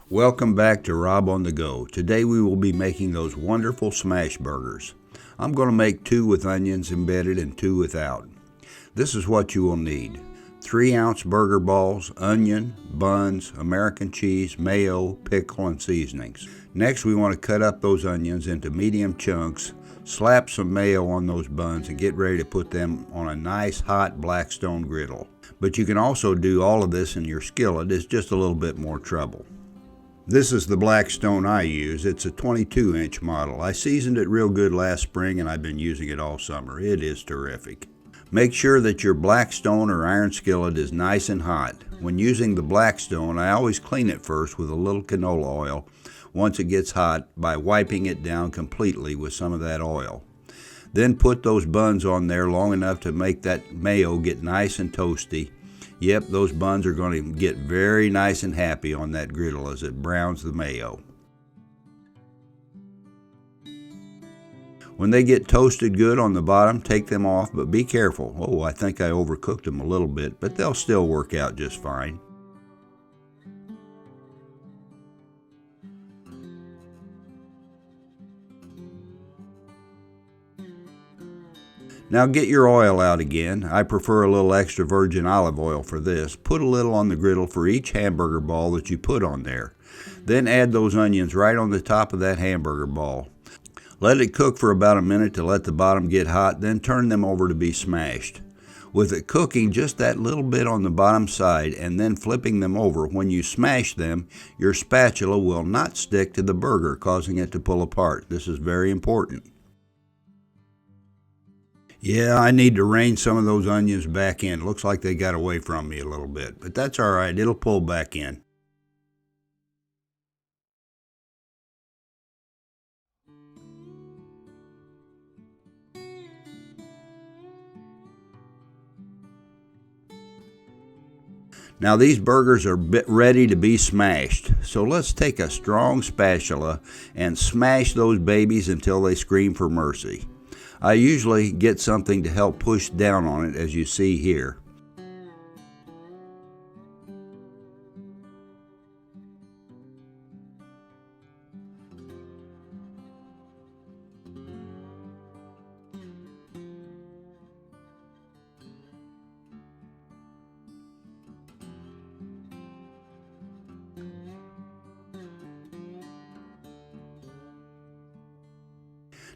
Welcome back to Rob on the Go. Today we will be making those wonderful smash burgers. I'm going to make 2 with onions embedded and 2 without. This is what you will need. 3-ounce burger balls, onion, buns, American cheese, mayo, pickle, and seasonings. Next we want to cut up those onions into medium chunks, slap some mayo on those buns, and get ready to put them on a nice hot Blackstone griddle. But you can also do all of this in your skillet. It's just a little bit more trouble. This is the Blackstone I use. It's a 22-inch model. I seasoned it real good last spring and I've been using it all summer. It is terrific. Make sure that your Blackstone or iron skillet is nice and hot. When using the Blackstone, I always clean it first with a little canola oil once it gets hot by wiping it down completely with some of that oil. Then put those buns on there long enough to make that mayo get nice and toasty. Yep, those buns are going to get very nice and happy on that griddle as it browns the mayo. When they get toasted good on the bottom, take them off, but be careful. Oh, I think I overcooked them a little bit, but they'll still work out just fine. Now get your oil out again. I prefer a little extra virgin olive oil for this. Put a little on the griddle for each hamburger ball that you put on there. Then add those onions right on the top of that hamburger ball. Let it cook for about a minute to let the bottom get hot, then turn them over to be smashed. With it cooking just that little bit on the bottom side and then flipping them over, when you smash them, your spatula will not stick to the burger, causing it to pull apart. This is very important. Yeah, I need to rein some of those onions back in. Looks like they got away from me a little bit, but that's all right. It'll pull back in. Now these burgers are ready to be smashed. So let's take a strong spatula and smash those babies until they scream for mercy. I usually get something to help push down on it, as you see here.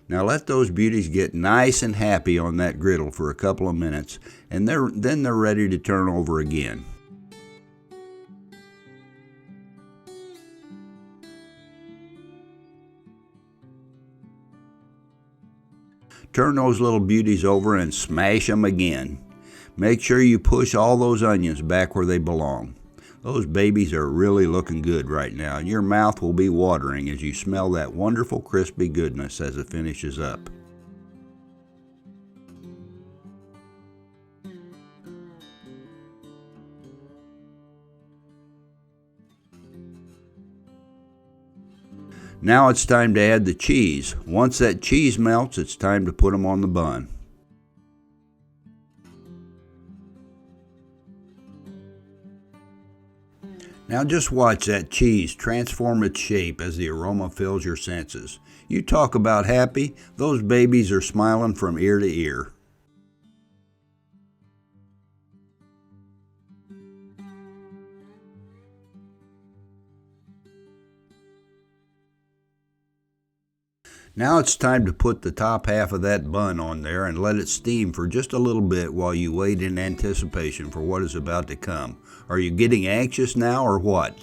Now let those beauties get nice and happy on that griddle for a couple of minutes, and then they're ready to turn over again. Turn those little beauties over and smash them again. Make sure you push all those onions back where they belong. Those babies are really looking good right now, and your mouth will be watering as you smell that wonderful crispy goodness as it finishes up. Now it's time to add the cheese. Once that cheese melts, it's time to put them on the bun. Now just watch that cheese transform its shape as the aroma fills your senses. You talk about happy, those babies are smiling from ear to ear. Now it's time to put the top half of that bun on there and let it steam for just a little bit while you wait in anticipation for what is about to come. Are you getting anxious now or what?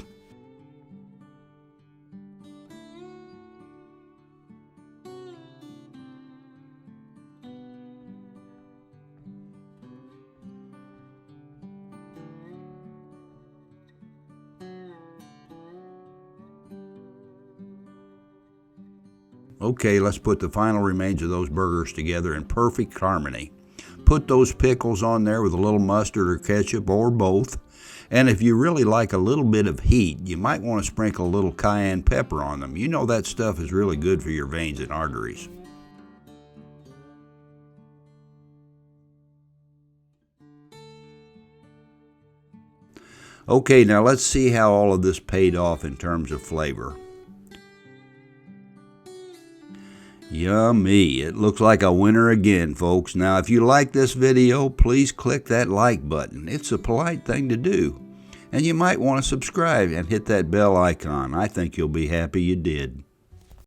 Okay, let's put the final remains of those burgers together in perfect harmony. Put those pickles on there with a little mustard or ketchup or both. And if you really like a little bit of heat, you might want to sprinkle a little cayenne pepper on them. You know that stuff is really good for your veins and arteries. Okay, now let's see how all of this paid off in terms of flavor. Yummy. It looks like a winner again, folks. Now, if you like this video, please click that like button. It's a polite thing to do. And you might want to subscribe and hit that bell icon. I think you'll be happy you did.